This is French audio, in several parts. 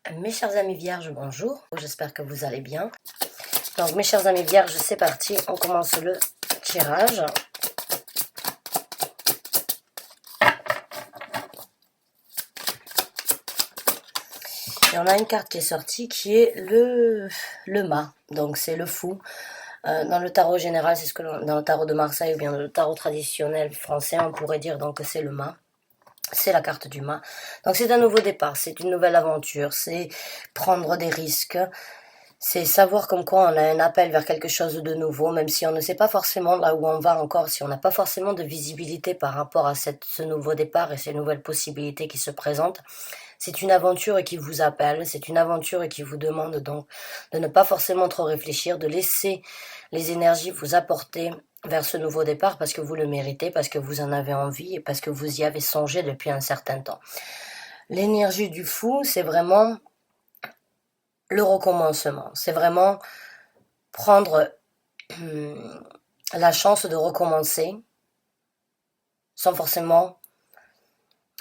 Mes chers amis vierges, bonjour, j'espère que vous allez bien. Donc mes chers amis vierges, c'est parti, on commence le tirage. Et on a une carte qui est sortie qui est le mât, donc c'est le fou. Dans le tarot général, c'est ce que dans le tarot de Marseille ou bien dans le tarot traditionnel français, on pourrait dire donc que c'est le mât. C'est la carte du mât. Donc c'est un nouveau départ, c'est une nouvelle aventure, c'est prendre des risques, c'est savoir comme quoi on a un appel vers quelque chose de nouveau, même si on ne sait pas forcément là où on va encore, si on n'a pas forcément de visibilité par rapport à ce nouveau départ et ces nouvelles possibilités qui se présentent. C'est une aventure qui vous appelle, c'est une aventure qui vous demande donc de ne pas forcément trop réfléchir, de laisser les énergies vous apporter vers ce nouveau départ parce que vous le méritez, parce que vous en avez envie et parce que vous y avez songé depuis un certain temps. L'énergie du fou, c'est vraiment le recommencement, c'est vraiment prendre la chance de recommencer sans forcément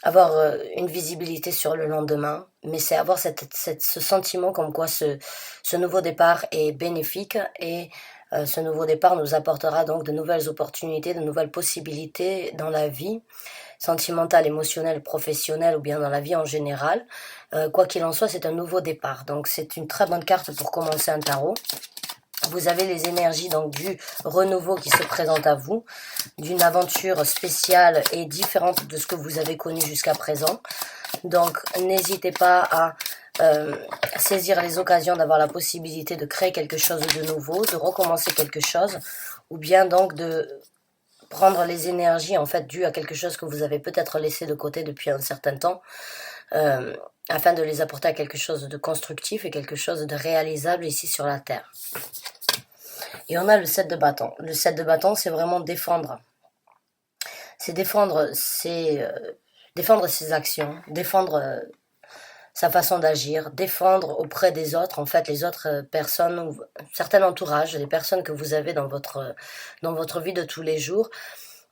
avoir une visibilité sur le lendemain, mais c'est avoir ce sentiment comme quoi ce nouveau départ est bénéfique et ce nouveau départ nous apportera donc de nouvelles opportunités, de nouvelles possibilités dans la vie sentimentale, émotionnelle, professionnelle ou bien dans la vie en général. Quoi qu'il en soit, c'est un nouveau départ. Donc c'est une très bonne carte pour commencer un tarot. Vous avez les énergies donc du renouveau qui se présente à vous, d'une aventure spéciale et différente de ce que vous avez connu jusqu'à présent. Donc n'hésitez pas à saisir les occasions d'avoir la possibilité de créer quelque chose de nouveau, de recommencer quelque chose, ou bien donc de prendre les énergies en fait dues à quelque chose que vous avez peut-être laissé de côté depuis un certain temps, afin de les apporter à quelque chose de constructif et quelque chose de réalisable ici sur la Terre. Et on a le 7 de bâton. Le 7 de bâton, c'est vraiment défendre. C'est défendre ses actions, défendre sa façon d'agir, défendre auprès des autres, en fait, les autres personnes, ou certains entourages, les personnes que vous avez dans votre vie de tous les jours,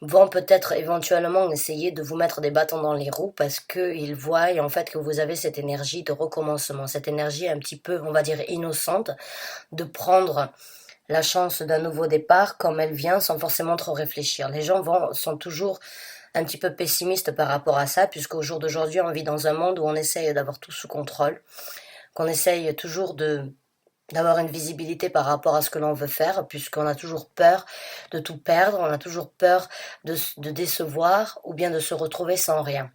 vont peut-être éventuellement essayer de vous mettre des bâtons dans les roues parce qu'ils voient en fait que vous avez cette énergie de recommencement, cette énergie un petit peu, on va dire, innocente, de prendre la chance d'un nouveau départ comme elle vient sans forcément trop réfléchir. Les gens sont toujours un petit peu pessimistes par rapport à ça, puisqu'au jour d'aujourd'hui, on vit dans un monde où on essaye d'avoir tout sous contrôle, qu'on essaye toujours d'avoir une visibilité par rapport à ce que l'on veut faire, puisqu'on a toujours peur de tout perdre, on a toujours peur de décevoir ou bien de se retrouver sans rien.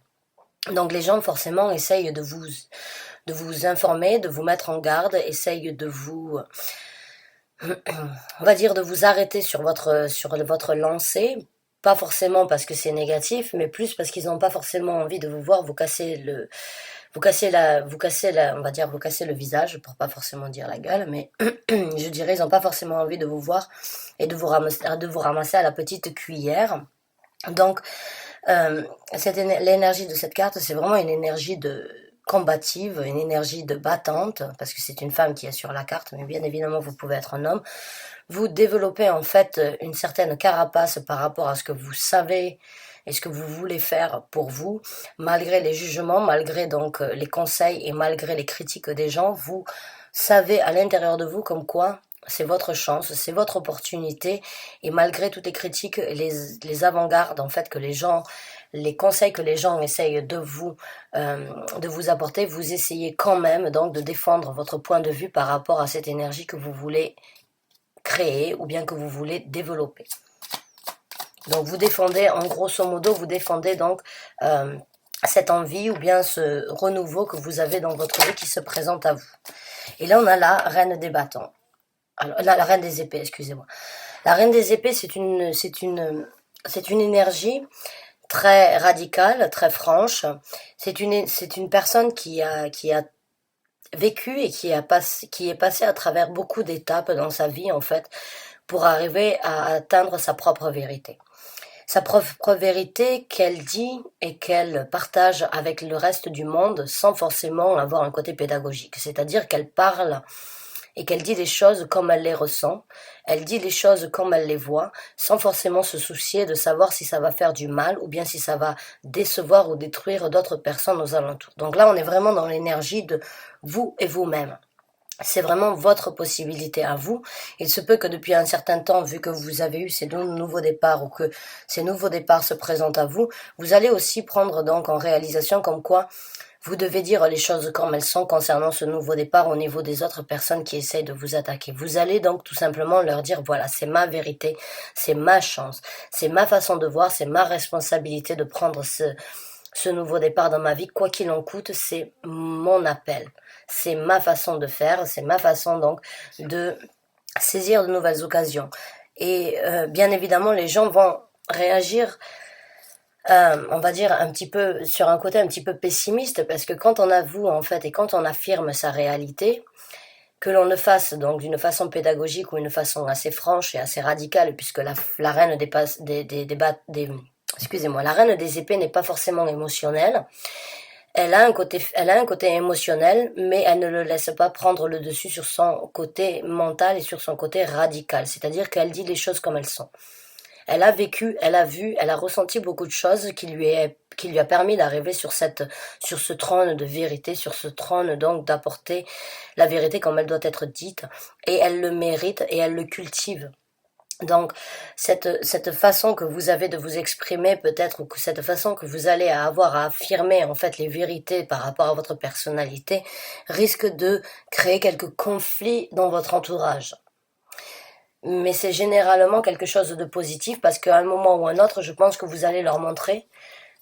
Donc les gens forcément essayent de vous informer, de vous mettre en garde, essayent de vous, on va dire, de vous arrêter sur votre lancée, pas forcément parce que c'est négatif, mais plus parce qu'ils n'ont pas forcément envie de vous voir vous casser on va dire, vous casser le visage, pour pas forcément dire la gueule, mais je dirais, ils n'ont pas forcément envie de vous voir et de vous ramasser à la petite cuillère. Donc, l'énergie de cette carte, c'est vraiment une énergie de combative, une énergie de battante, parce que c'est une femme qui est sur la carte, mais bien évidemment, vous pouvez être un homme. Vous développez en fait une certaine carapace par rapport à ce que vous savez et ce que vous voulez faire pour vous, malgré les jugements, malgré donc les conseils et malgré les critiques des gens, vous savez à l'intérieur de vous comme quoi c'est votre chance, c'est votre opportunité, et malgré toutes les critiques, les avant-gardes en fait que les gens, les conseils que les gens essayent de vous apporter, vous essayez quand même donc de défendre votre point de vue par rapport à cette énergie que vous voulez créer ou bien que vous voulez développer. Donc vous défendez, en grosso modo, vous défendez donc cette envie ou bien ce renouveau que vous avez dans votre vie qui se présente à vous. Et là on a la reine des bâtons. Alors, la reine des épées, excusez-moi. La reine des épées, c'est une énergie très radicale, très franche. C'est une personne qui a vécu et qui est passée à travers beaucoup d'étapes dans sa vie, en fait, pour arriver à atteindre sa propre vérité. Sa propre vérité qu'elle dit et qu'elle partage avec le reste du monde sans forcément avoir un côté pédagogique. C'est-à-dire qu'elle parle et qu'elle dit les choses comme elle les ressent, elle dit les choses comme elle les voit, sans forcément se soucier de savoir si ça va faire du mal ou bien si ça va décevoir ou détruire d'autres personnes aux alentours. Donc là, on est vraiment dans l'énergie de vous et vous-même. C'est vraiment votre possibilité à vous. Il se peut que depuis un certain temps, vu que vous avez eu ces nouveaux départs ou que ces nouveaux départs se présentent à vous, vous allez aussi prendre donc en réalisation comme quoi vous devez dire les choses comme elles sont concernant ce nouveau départ au niveau des autres personnes qui essayent de vous attaquer. Vous allez donc tout simplement leur dire, voilà, c'est ma vérité, c'est ma chance, c'est ma façon de voir, c'est ma responsabilité de prendre ce nouveau départ dans ma vie, quoi qu'il en coûte, c'est mon appel. C'est ma façon de faire, c'est ma façon donc de saisir de nouvelles occasions. Et bien évidemment, les gens vont réagir, on va dire, un petit peu sur un côté un petit peu pessimiste, parce que quand on avoue en fait et quand on affirme sa réalité, que l'on le fasse donc d'une façon pédagogique ou une façon assez franche et assez radicale, puisque la reine excusez-moi, la reine des épées n'est pas forcément émotionnelle. Elle a un côté émotionnel, mais elle ne le laisse pas prendre le dessus sur son côté mental et sur son côté radical. C'est-à-dire qu'elle dit les choses comme elles sont. Elle a vécu, elle a vu, elle a ressenti beaucoup de choses qui lui a permis d'arriver sur ce trône de vérité, sur ce trône donc d'apporter la vérité comme elle doit être dite. Et elle le mérite et elle le cultive. Donc, cette façon que vous avez de vous exprimer peut-être, ou que cette façon que vous allez avoir à affirmer en fait les vérités par rapport à votre personnalité, risque de créer quelques conflits dans votre entourage. Mais c'est généralement quelque chose de positif parce qu'à un moment ou un autre, je pense que vous allez leur montrer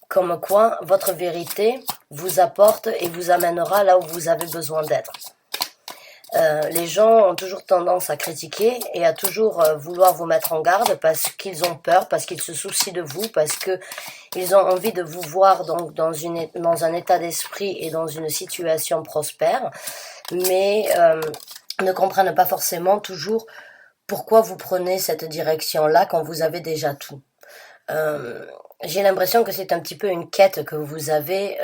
comme quoi votre vérité vous apporte et vous amènera là où vous avez besoin d'être. Les gens ont toujours tendance à critiquer et à toujours vouloir vous mettre en garde parce qu'ils ont peur, parce qu'ils se soucient de vous, parce qu'ils ont envie de vous voir donc dans un état d'esprit et dans une situation prospère, mais ne comprennent pas forcément toujours pourquoi vous prenez cette direction-là quand vous avez déjà tout. J'ai l'impression que c'est un petit peu une quête que vous avez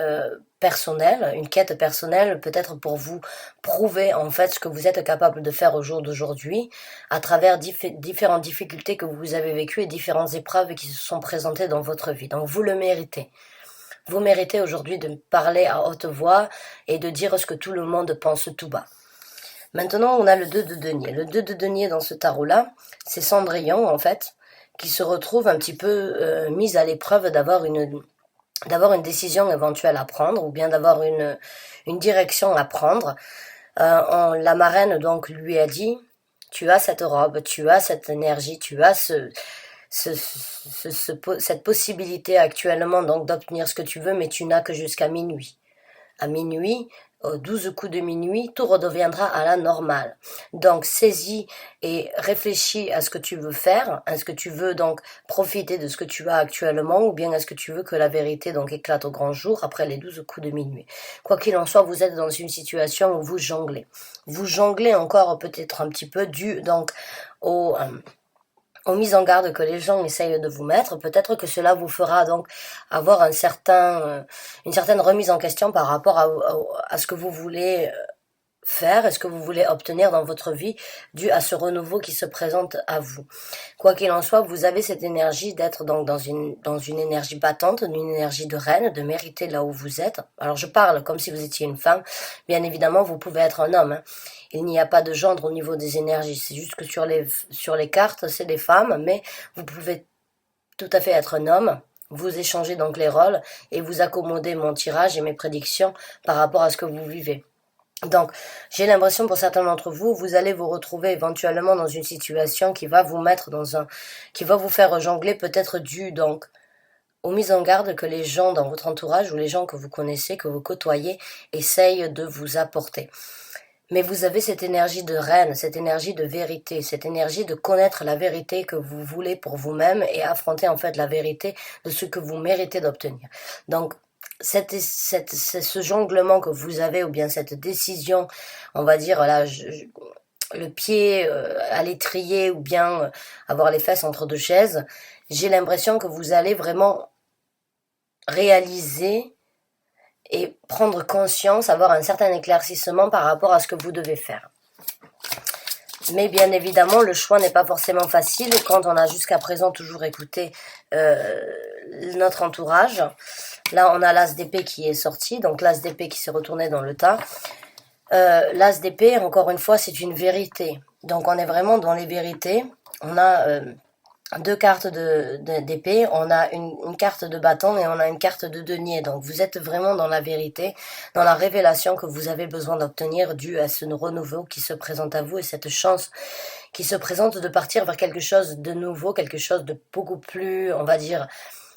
personnelle, une quête personnelle peut-être pour vous prouver en fait ce que vous êtes capable de faire au jour d'aujourd'hui à travers différentes difficultés que vous avez vécues et différentes épreuves qui se sont présentées dans votre vie. Donc vous le méritez. Vous méritez aujourd'hui de parler à haute voix et de dire ce que tout le monde pense tout bas. Maintenant, on a le 2 de denier. Le 2 de denier dans ce tarot-là, c'est Cendrillon en fait, qui se retrouve un petit peu mise à l'épreuve d'avoir une décision éventuelle à prendre ou bien d'avoir une direction à prendre. La marraine donc lui a dit, tu as cette robe, tu as cette énergie, tu as cette possibilité actuellement donc d'obtenir ce que tu veux, mais tu n'as que jusqu'à minuit. À minuit, 12 coups de minuit, tout redeviendra à la normale. Donc, saisis et réfléchis à ce que tu veux faire, à ce que tu veux donc profiter de ce que tu as actuellement, ou bien est-ce que tu veux que la vérité donc éclate au grand jour après les 12 coups de minuit. Quoi qu'il en soit, vous êtes dans une situation où vous jonglez. Vous jonglez encore peut-être un petit peu dû donc aux mises en garde que les gens essayent de vous mettre, peut-être que cela vous fera donc avoir une certaine remise en question par rapport à ce que vous voulez faire et ce que vous voulez obtenir dans votre vie dû à ce renouveau qui se présente à vous. Quoi qu'il en soit, vous avez cette énergie d'être donc dans une énergie battante, une énergie de reine, de mériter là où vous êtes. Alors je parle comme si vous étiez une femme, bien évidemment vous pouvez être un homme, hein. Il n'y a pas de gendre au niveau des énergies, c'est juste que sur les cartes c'est des femmes, mais vous pouvez tout à fait être un homme. Vous échangez donc les rôles et vous accommodez mon tirage et mes prédictions par rapport à ce que vous vivez. Donc, j'ai l'impression pour certains d'entre vous, vous allez vous retrouver éventuellement dans une situation qui va vous mettre qui va vous faire jongler peut-être dû donc aux mises en garde que les gens dans votre entourage ou les gens que vous connaissez, que vous côtoyez, essayent de vous apporter. Mais vous avez cette énergie de reine, cette énergie de vérité, cette énergie de connaître la vérité que vous voulez pour vous-même et affronter en fait la vérité de ce que vous méritez d'obtenir. Donc, ce jonglement que vous avez ou bien cette décision, on va dire là, le pied à l'étrier ou bien avoir les fesses entre deux chaises, j'ai l'impression que vous allez vraiment réaliser et prendre conscience, avoir un certain éclaircissement par rapport à ce que vous devez faire. Mais bien évidemment, le choix n'est pas forcément facile quand on a jusqu'à présent toujours écouté notre entourage. Là, on a l'as d'épée qui est sorti, donc l'as d'épée qui s'est retourné dans le tas. L'as d'épée, encore une fois, c'est une vérité. Donc on est vraiment dans les vérités. On a deux cartes d'épée, on a une carte de bâton et on a une carte de denier. Donc vous êtes vraiment dans la vérité, dans la révélation que vous avez besoin d'obtenir dû à ce renouveau qui se présente à vous et cette chance qui se présente de partir vers quelque chose de nouveau, quelque chose de beaucoup plus, on va dire,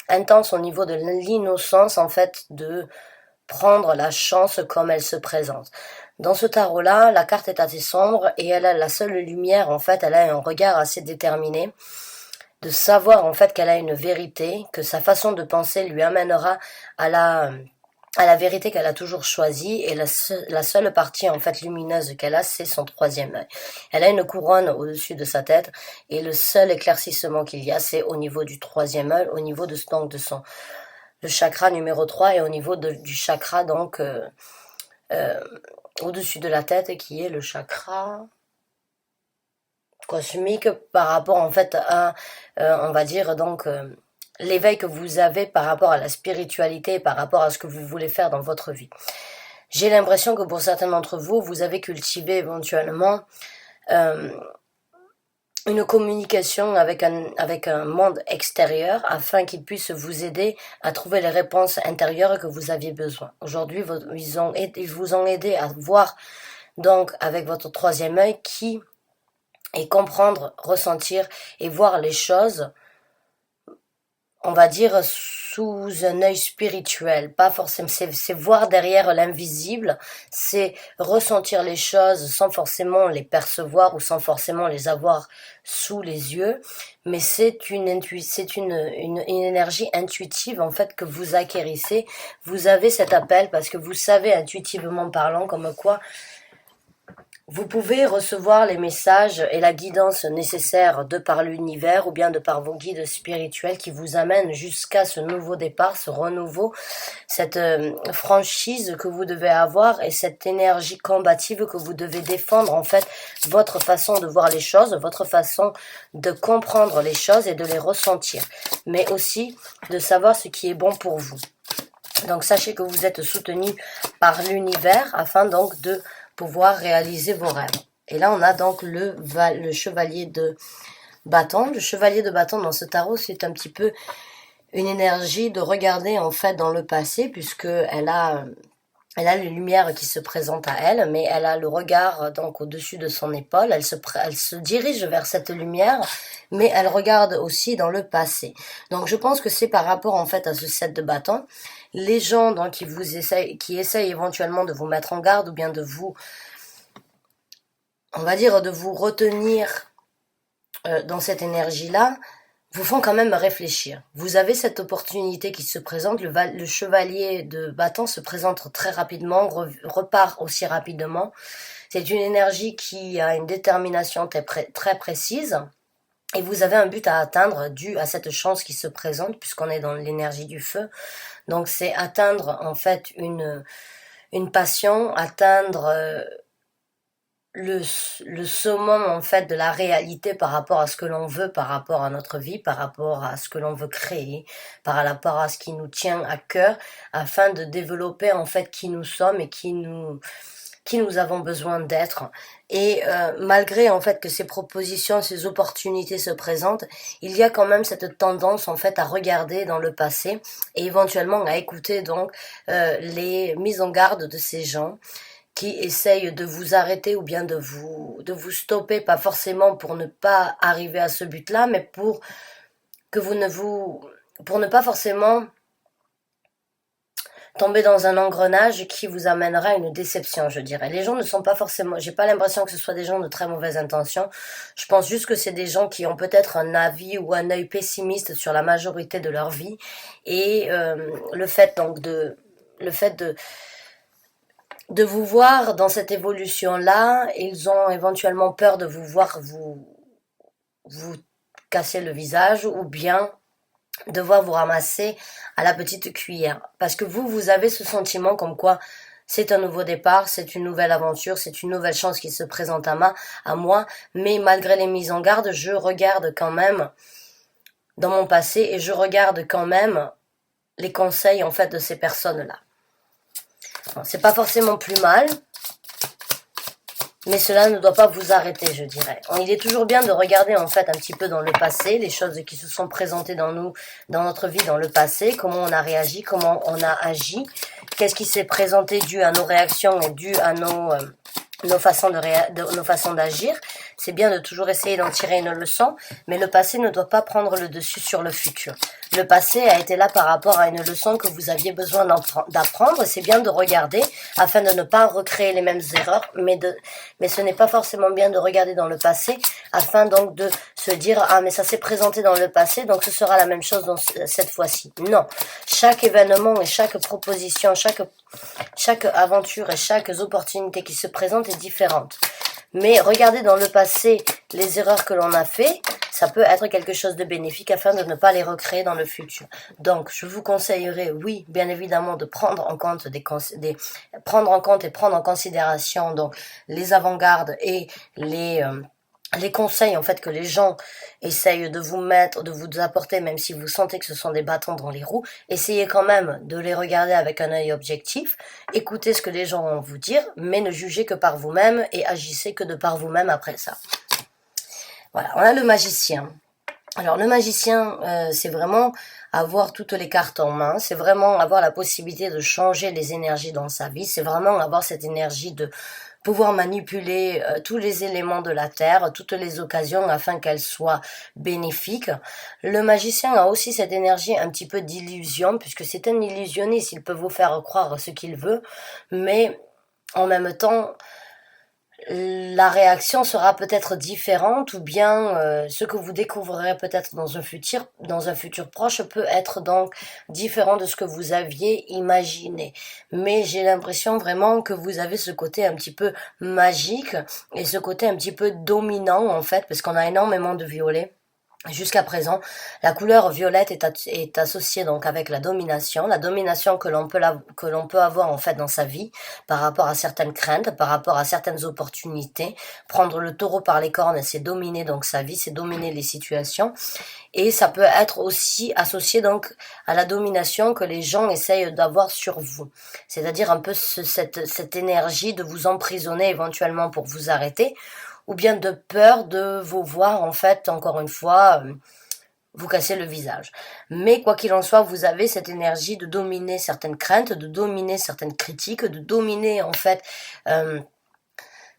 intense au niveau de l'innocence, en fait, de prendre la chance comme elle se présente. Dans ce tarot-là, la carte est assez sombre et elle a la seule lumière, en fait, elle a un regard assez déterminé, de savoir en fait qu'elle a une vérité, que sa façon de penser lui amènera à la vérité qu'elle a toujours choisie, et la seule partie en fait lumineuse qu'elle a, c'est son troisième œil. Elle a une couronne au-dessus de sa tête, et le seul éclaircissement qu'il y a, c'est au niveau du troisième œil, au niveau de son le chakra numéro 3, et au niveau du chakra donc au-dessus de la tête, qui est le chakra cosmique par rapport en fait à, on va dire donc l'éveil que vous avez par rapport à la spiritualité, par rapport à ce que vous voulez faire dans votre vie. J'ai l'impression que pour certains d'entre vous, vous avez cultivé éventuellement une communication avec un monde extérieur afin qu'il puisse vous aider à trouver les réponses intérieures que vous aviez besoin. Aujourd'hui, ils vous ont aidé à voir donc avec votre troisième œil et comprendre, ressentir et voir les choses, on va dire, sous un œil spirituel. Pas forcément, c'est voir derrière l'invisible, c'est ressentir les choses sans forcément les percevoir ou sans forcément les avoir sous les yeux, mais c'est une énergie intuitive en fait que vous acquérissez. Vous avez cet appel parce que vous savez intuitivement parlant comme quoi vous pouvez recevoir les messages et la guidance nécessaire de par l'univers ou bien de par vos guides spirituels qui vous amènent jusqu'à ce nouveau départ, ce renouveau, cette franchise que vous devez avoir et cette énergie combative que vous devez défendre, en fait, votre façon de voir les choses, votre façon de comprendre les choses et de les ressentir, mais aussi de savoir ce qui est bon pour vous. Donc sachez que vous êtes soutenu par l'univers afin donc de pouvoir réaliser vos rêves. Et là, on a donc le chevalier de bâton. Le chevalier de bâton dans ce tarot, c'est un petit peu une énergie de regarder en fait dans le passé, puisque elle a les lumières qui se présentent à elle, mais elle a le regard donc au-dessus de son épaule. Elle se dirige vers cette lumière, mais elle regarde aussi dans le passé. Donc je pense que c'est par rapport en fait à ce 7 de bâton. Les gens donc qui essayent éventuellement de vous mettre en garde ou bien de vous, on va dire, de vous retenir dans cette énergie-là, vous font quand même réfléchir. Vous avez cette opportunité qui se présente, le chevalier de bâton se présente très rapidement, repart aussi rapidement. C'est une énergie qui a une détermination très précise. Et vous avez un but à atteindre dû à cette chance qui se présente, puisqu'on est dans l'énergie du feu. Donc c'est atteindre en fait une passion, atteindre le summum en fait de la réalité par rapport à ce que l'on veut, par rapport à notre vie, par rapport à ce que l'on veut créer, par rapport à ce qui nous tient à cœur, afin de développer en fait qui nous sommes et qui nous avons besoin d'être. Et malgré en fait que ces propositions, ces opportunités se présentent, il y a quand même cette tendance en fait à regarder dans le passé et éventuellement à écouter donc les mises en garde de ces gens qui essayent de vous arrêter ou bien de vous stopper, pas forcément pour ne pas arriver à ce but-là, mais pour ne pas forcément tomber dans un engrenage qui vous amènera à une déception, je dirais. Les gens ne sont pas forcément, j'ai pas l'impression que ce soit des gens de très mauvaise intention. Je pense juste que c'est des gens qui ont peut-être un avis ou un œil pessimiste sur la majorité de leur vie. Et le fait de vous voir dans cette évolution-là, ils ont éventuellement peur de vous voir vous casser le visage ou bien devoir vous ramasser à la petite cuillère. Parce que vous avez ce sentiment comme quoi c'est un nouveau départ, c'est une nouvelle aventure, c'est une nouvelle chance qui se présente à moi, mais malgré les mises en garde, je regarde quand même dans mon passé et je regarde quand même les conseils en fait de ces personnes-là. Bon, c'est pas forcément plus mal, mais cela ne doit pas vous arrêter, je dirais. Il est toujours bien de regarder en fait un petit peu dans le passé, les choses qui se sont présentées dans nous, dans notre vie dans le passé, comment on a réagi, comment on a agi, qu'est-ce qui s'est présenté dû à nos réactions et dû à nos façons d'agir. C'est bien de toujours essayer d'en tirer une leçon, mais le passé ne doit pas prendre le dessus sur le futur. Le passé a été là par rapport à une leçon que vous aviez besoin d'apprendre. C'est bien de regarder afin de ne pas recréer les mêmes erreurs, mais ce n'est pas forcément bien de regarder dans le passé afin donc de se dire « Ah, mais ça s'est présenté dans le passé, donc ce sera la même chose dans cette fois-ci. » Non, chaque événement et chaque proposition, chaque aventure et chaque opportunité qui se présente est différente. Mais regarder dans le passé les erreurs que l'on a fait, ça peut être quelque chose de bénéfique afin de ne pas les recréer dans le futur. Donc, je vous conseillerais, oui, bien évidemment, de prendre en compte prendre en compte et prendre en considération donc les avant-gardes et les conseils en fait que les gens essayent de vous mettre, de vous apporter, même si vous sentez que ce sont des bâtons dans les roues, essayez quand même de les regarder avec un œil objectif, écoutez ce que les gens vont vous dire, mais ne jugez que par vous-même et agissez que de par vous-même après ça. Voilà, on a le magicien. Alors le magicien, c'est vraiment avoir toutes les cartes en main, c'est vraiment avoir la possibilité de changer les énergies dans sa vie, c'est vraiment avoir cette énergie de pouvoir manipuler tous les éléments de la terre, toutes les occasions afin qu'elles soient bénéfiques. Le magicien a aussi cette énergie un petit peu d'illusion, puisque c'est un illusionniste, il peut vous faire croire ce qu'il veut, mais en même temps, la réaction sera peut-être différente ou bien ce que vous découvrirez peut-être dans un futur proche peut être donc différent de ce que vous aviez imaginé. Mais j'ai l'impression vraiment que vous avez ce côté un petit peu magique et ce côté un petit peu dominant en fait, parce qu'on a énormément de violets. Jusqu'à présent, la couleur violette est associée donc avec la domination que l'on peut avoir en fait dans sa vie par rapport à certaines craintes, par rapport à certaines opportunités. Prendre le taureau par les cornes, c'est dominer donc sa vie, c'est dominer les situations, et ça peut être aussi associé donc à la domination que les gens essayent d'avoir sur vous, c'est-à-dire un peu cette énergie de vous emprisonner éventuellement pour vous arrêter, ou bien de peur de vous voir, en fait, encore une fois, vous casser le visage. Mais quoi qu'il en soit, vous avez cette énergie de dominer certaines craintes, de dominer certaines critiques, de dominer, en fait,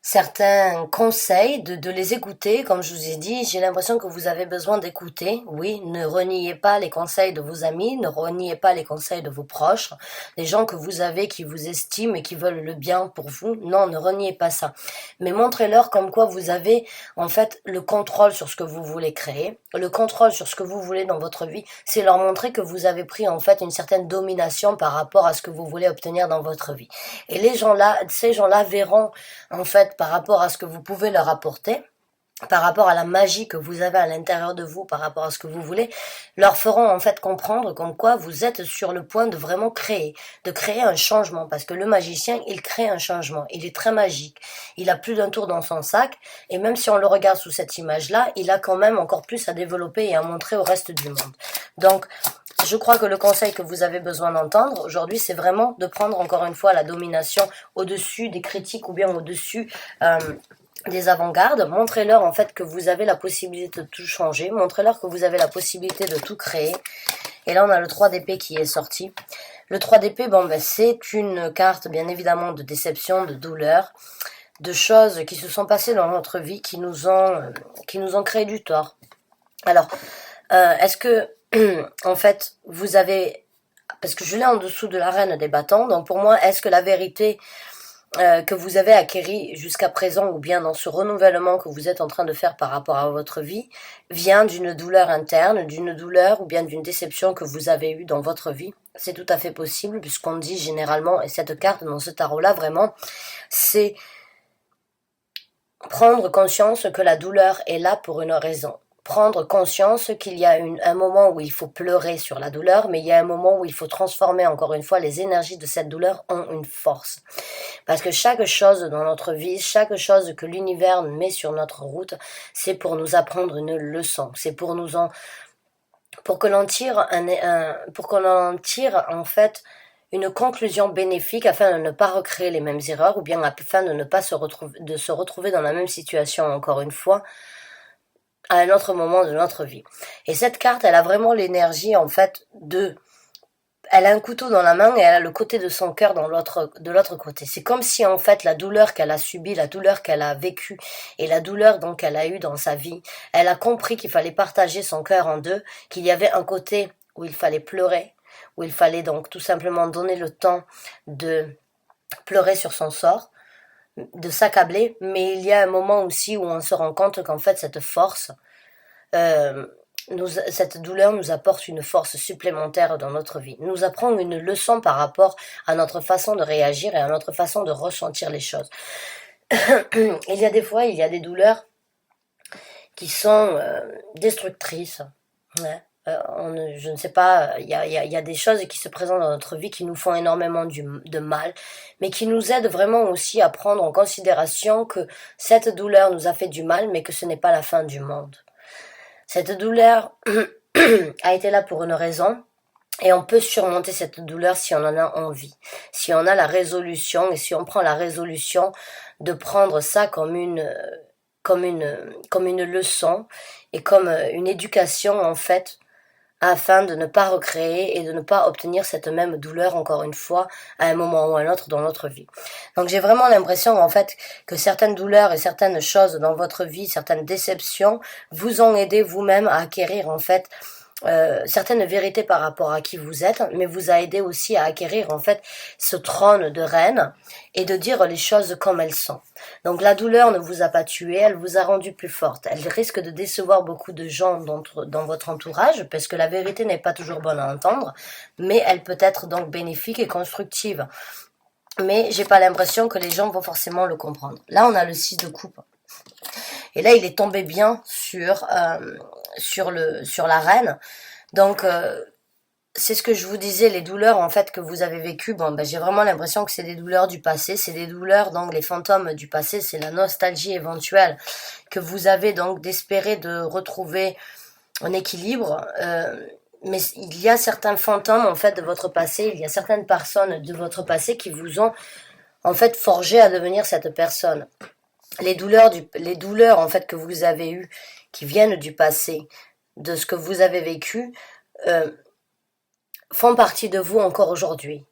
certains conseils, de les écouter. Comme je vous ai dit, j'ai l'impression que vous avez besoin d'écouter. Oui, ne reniez pas les conseils de vos amis, ne reniez pas les conseils de vos proches, les gens que vous avez, qui vous estiment et qui veulent le bien pour vous. Non, ne reniez pas ça. Mais montrez-leur comme quoi vous avez en fait le contrôle sur ce que vous voulez créer, le contrôle sur ce que vous voulez dans votre vie. C'est leur montrer que vous avez pris en fait une certaine domination par rapport à ce que vous voulez obtenir dans votre vie. Et ces gens-là verront en fait par rapport à ce que vous pouvez leur apporter, par rapport à la magie que vous avez à l'intérieur de vous, par rapport à ce que vous voulez, leur feront en fait comprendre comme quoi vous êtes sur le point de vraiment créer un changement, parce que le magicien, il crée un changement, il est très magique, il a plus d'un tour dans son sac, et même si on le regarde sous cette image-là, il a quand même encore plus à développer et à montrer au reste du monde. Donc, je crois que le conseil que vous avez besoin d'entendre aujourd'hui, c'est vraiment de prendre encore une fois la domination au-dessus des critiques ou bien au-dessus des avant-gardes. Montrez-leur en fait que vous avez la possibilité de tout changer. Montrez-leur que vous avez la possibilité de tout créer. Et là, on a le 3 d'épée qui est sorti. Le 3 d'épée, c'est une carte bien évidemment de déception, de douleur, de choses qui se sont passées dans notre vie, qui nous ont créé du tort. Alors, est-ce que en fait, vous avez, parce que je l'ai en dessous de la reine des bâtons, donc pour moi, est-ce que la vérité que vous avez acquérie jusqu'à présent, ou bien dans ce renouvellement que vous êtes en train de faire par rapport à votre vie, vient d'une douleur interne, d'une douleur ou bien d'une déception que vous avez eue dans votre vie? C'est tout à fait possible, puisqu'on dit généralement, et cette carte dans ce tarot-là, vraiment, c'est prendre conscience que la douleur est là pour une raison. prendre conscience qu'il y a un moment où il faut pleurer sur la douleur, mais il y a un moment où il faut transformer encore une fois les énergies de cette douleur en une force. Parce que chaque chose dans notre vie, chaque chose que l'univers met sur notre route, c'est pour nous apprendre une leçon, c'est pour pour que l'on tire pour qu'on en tire en fait une conclusion bénéfique afin de ne pas recréer les mêmes erreurs ou bien afin de ne pas se retrouver dans la même situation encore une fois à un autre moment de notre vie. Et cette carte, elle a vraiment l'énergie en fait elle a un couteau dans la main et elle a le côté de son cœur de l'autre côté. C'est comme si en fait la douleur qu'elle a subie, la douleur qu'elle a vécue et la douleur donc qu'elle a eue dans sa vie, elle a compris qu'il fallait partager son cœur en deux, qu'il y avait un côté où il fallait pleurer, où il fallait donc tout simplement donner le temps de pleurer sur son sort, de s'accabler, mais il y a un moment aussi où on se rend compte qu'en fait cette force, cette douleur nous apporte une force supplémentaire dans notre vie, nous apprend une leçon par rapport à notre façon de réagir et à notre façon de ressentir les choses. Il y a des fois, il y a des douleurs qui sont destructrices. Ouais. Je ne sais pas, il y a des choses qui se présentent dans notre vie qui nous font énormément de mal, mais qui nous aident vraiment aussi à prendre en considération que cette douleur nous a fait du mal, mais que ce n'est pas la fin du monde. Cette douleur a été là pour une raison, et on peut surmonter cette douleur si on en a envie, si on a la résolution, et si on prend la résolution de prendre ça comme une leçon, et comme une éducation en fait, afin de ne pas recréer et de ne pas obtenir cette même douleur encore une fois à un moment ou à un autre dans notre vie. Donc j'ai vraiment l'impression en fait que certaines douleurs et certaines choses dans votre vie, certaines déceptions vous ont aidé vous-même à acquérir en fait certaines vérités par rapport à qui vous êtes, mais vous a aidé aussi à acquérir en fait ce trône de reine et de dire les choses comme elles sont. Donc la douleur ne vous a pas tué, elle vous a rendu plus forte. Elle risque de décevoir beaucoup de gens dans votre entourage, parce que la vérité n'est pas toujours bonne à entendre, mais elle peut être donc bénéfique et constructive. Mais j'ai pas l'impression que les gens vont forcément le comprendre. Là, on a le 6 de coupe. Et là, il est tombé bien sur la reine. Donc, c'est ce que je vous disais, les douleurs en fait que vous avez vécues, j'ai vraiment l'impression que c'est des douleurs du passé, c'est des douleurs, donc les fantômes du passé, c'est la nostalgie éventuelle que vous avez donc d'espérer de retrouver un équilibre. Mais il y a certains fantômes en fait de votre passé, il y a certaines personnes de votre passé qui vous ont en fait forgé à devenir cette personne. Les douleurs en fait que vous avez eues, qui viennent du passé, de ce que vous avez vécu, font partie de vous encore aujourd'hui.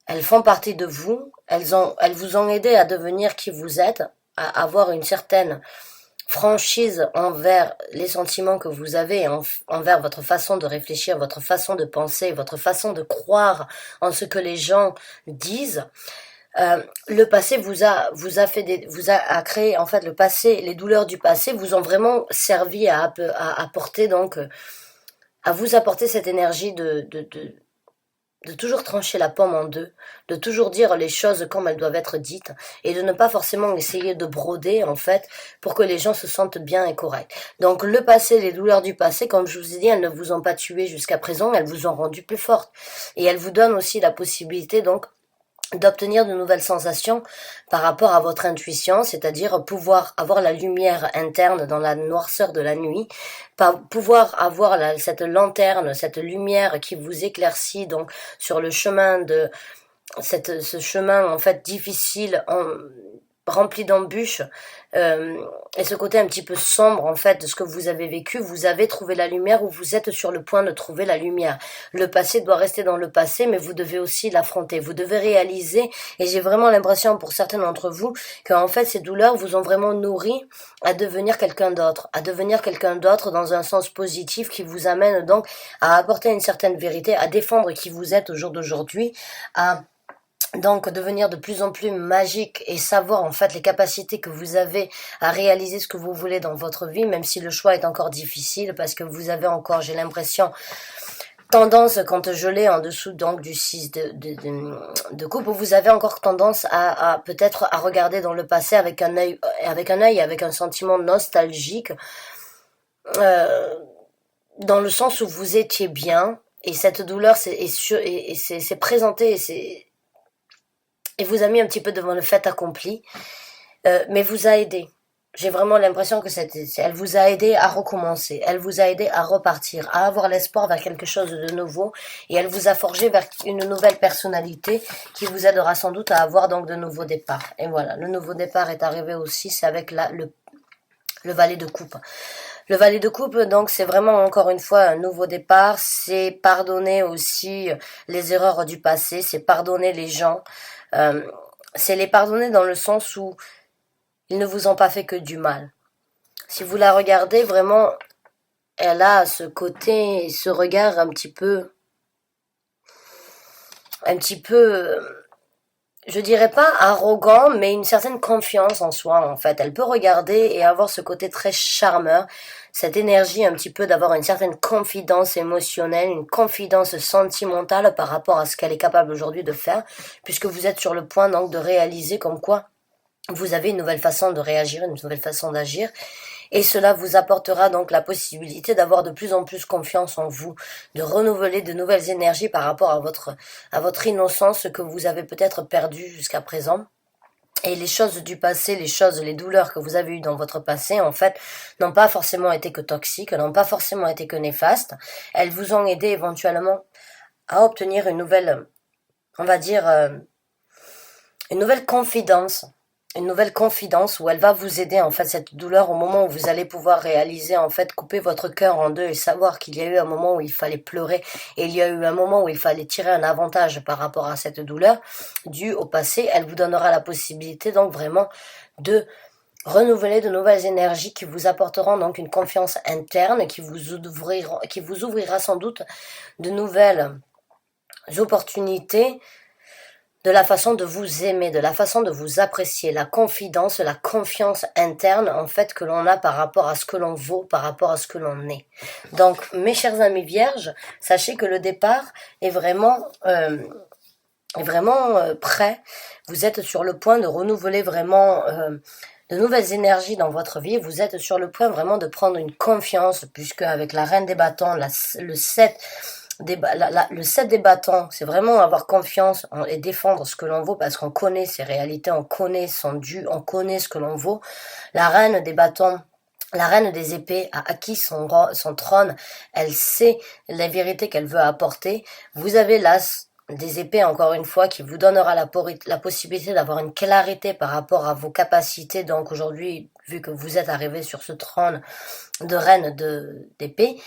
Elles font partie de vous, elles vous ont aidé à devenir qui vous êtes, à avoir une certaine franchise envers les sentiments que vous avez, envers votre façon de réfléchir, votre façon de penser, votre façon de croire en ce que les gens disent. Le passé vous a créé, en fait, le passé, les douleurs du passé vous ont vraiment servi à apporter donc, à vous apporter cette énergie de toujours trancher la pomme en deux, de toujours dire les choses comme elles doivent être dites, et de ne pas forcément essayer de broder, en fait, pour que les gens se sentent bien et corrects. Donc le passé, les douleurs du passé, comme je vous ai dit, elles ne vous ont pas tué jusqu'à présent, elles vous ont rendu plus forte. Et elles vous donnent aussi la possibilité, donc, d'obtenir de nouvelles sensations par rapport à votre intuition, c'est-à-dire pouvoir avoir la lumière interne dans la noirceur de la nuit, pouvoir avoir cette lanterne, cette lumière qui vous éclaircit donc sur le chemin ce chemin en fait difficile, rempli d'embûches, et ce côté un petit peu sombre en fait de ce que vous avez vécu, vous avez trouvé la lumière ou vous êtes sur le point de trouver la lumière. Le passé doit rester dans le passé, mais vous devez aussi l'affronter, vous devez réaliser, et j'ai vraiment l'impression pour certains d'entre vous qu'en fait ces douleurs vous ont vraiment nourri à devenir quelqu'un d'autre, dans un sens positif qui vous amène donc à apporter une certaine vérité, à défendre qui vous êtes au jour d'aujourd'hui, à donc devenir de plus en plus magique et savoir en fait les capacités que vous avez à réaliser ce que vous voulez dans votre vie, même si le choix est encore difficile parce que vous avez encore, j'ai l'impression, tendance, quand je l'ai en dessous donc du 6 de coupe, vous avez encore tendance à peut-être à regarder dans le passé avec un œil, avec un sentiment nostalgique, dans le sens où vous étiez bien, et cette douleur s'est présentée, et vous a mis un petit peu devant le fait accompli, mais vous a aidé. J'ai vraiment l'impression que elle vous a aidé à recommencer, elle vous a aidé à repartir, à avoir l'espoir vers quelque chose de nouveau, et elle vous a forgé vers une nouvelle personnalité qui vous aidera sans doute à avoir donc de nouveaux départs. Et voilà, le nouveau départ est arrivé aussi, c'est avec le valet de coupe. Le valet de coupe, donc, c'est vraiment encore une fois un nouveau départ, c'est pardonner aussi les erreurs du passé, c'est pardonner les gens, c'est les pardonner dans le sens où ils ne vous ont pas fait que du mal. Si vous la regardez, vraiment, elle a ce côté, ce regard un petit peu, je dirais pas arrogant, mais une certaine confiance en soi, en fait. Elle peut regarder et avoir ce côté très charmeur, cette énergie un petit peu d'avoir une certaine confidence émotionnelle, une confidence sentimentale par rapport à ce qu'elle est capable aujourd'hui de faire, puisque vous êtes sur le point donc de réaliser comme quoi vous avez une nouvelle façon de réagir, une nouvelle façon d'agir, et cela vous apportera donc la possibilité d'avoir de plus en plus confiance en vous, de renouveler de nouvelles énergies par rapport à votre innocence que vous avez peut-être perdue jusqu'à présent. Et les choses du passé, les douleurs que vous avez eues dans votre passé, en fait, n'ont pas forcément été que toxiques, n'ont pas forcément été que néfastes. Elles vous ont aidé éventuellement à obtenir une nouvelle, on va dire, une nouvelle confidence où elle va vous aider, en fait, cette douleur, au moment où vous allez pouvoir réaliser, en fait, couper votre cœur en deux et savoir qu'il y a eu un moment où il fallait pleurer et il y a eu un moment où il fallait tirer un avantage par rapport à cette douleur due au passé. Elle vous donnera la possibilité, donc, vraiment de renouveler de nouvelles énergies qui vous apporteront donc une confiance interne, qui vous ouvrira sans doute de nouvelles opportunités, de la façon de vous aimer, de la façon de vous apprécier, la confidence, la confiance interne en fait que l'on a par rapport à ce que l'on vaut, par rapport à ce que l'on est. Donc mes chers amis vierges, sachez que le départ est vraiment prêt. Vous êtes sur le point de renouveler vraiment de nouvelles énergies dans votre vie. Vous êtes sur le point vraiment de prendre une confiance, puisque avec la reine des bâtons, le 7 le 7 des bâtons, c'est vraiment avoir confiance et défendre ce que l'on vaut, parce qu'on connaît ses réalités, on connaît son dû, on connaît ce que l'on vaut. La reine des bâtons, la reine des épées a acquis son trône, elle sait la vérité qu'elle veut apporter. Vous avez l'as des épées, encore une fois, qui vous donnera la possibilité d'avoir une clarté par rapport à vos capacités. Donc aujourd'hui, vu que vous êtes arrivé sur ce trône de reine d'épée,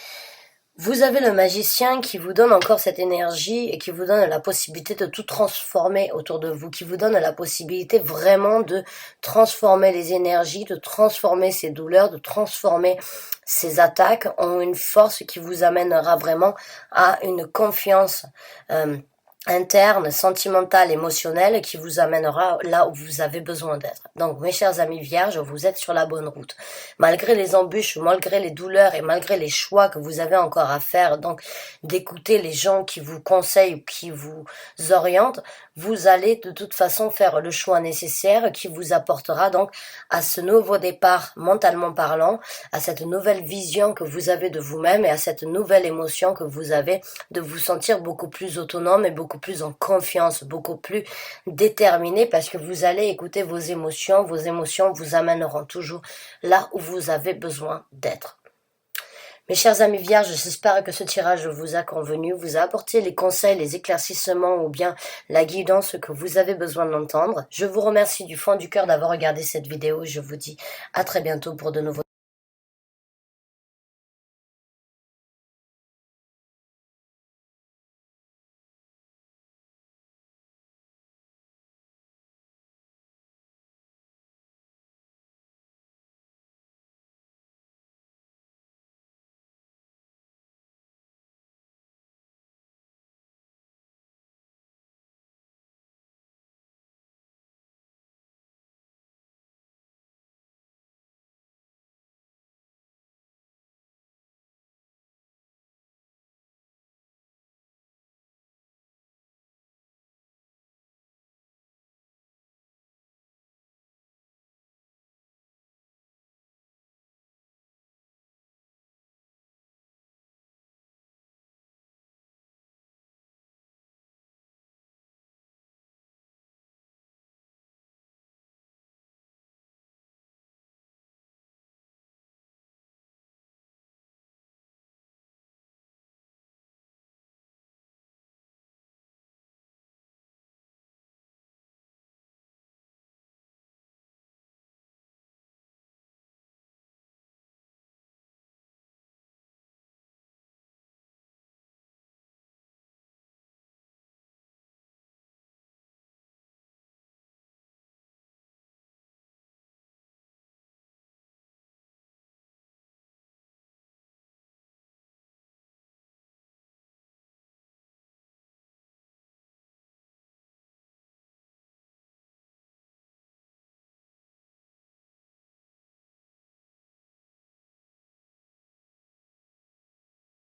vous avez le magicien qui vous donne encore cette énergie et qui vous donne la possibilité de tout transformer autour de vous, qui vous donne la possibilité vraiment de transformer les énergies, de transformer ces douleurs, de transformer ces attaques en une force qui vous amènera vraiment à une confiance interne, sentimentale, émotionnelle, qui vous amènera là où vous avez besoin d'être. Donc, mes chers amis vierges, vous êtes sur la bonne route. Malgré les embûches, malgré les douleurs et malgré les choix que vous avez encore à faire, donc d'écouter les gens qui vous conseillent, qui vous orientent, vous allez de toute façon faire le choix nécessaire qui vous apportera donc à ce nouveau départ mentalement parlant, à cette nouvelle vision que vous avez de vous-même et à cette nouvelle émotion que vous avez de vous sentir beaucoup plus autonome et beaucoup plus en confiance, beaucoup plus déterminé, parce que vous allez écouter vos émotions vous amèneront toujours là où vous avez besoin d'être. Mes chers amis vierges, j'espère que ce tirage vous a convenu, vous a apporté les conseils, les éclaircissements ou bien la guidance que vous avez besoin d'entendre. Je vous remercie du fond du cœur d'avoir regardé cette vidéo. Je vous dis à très bientôt pour de nouveaux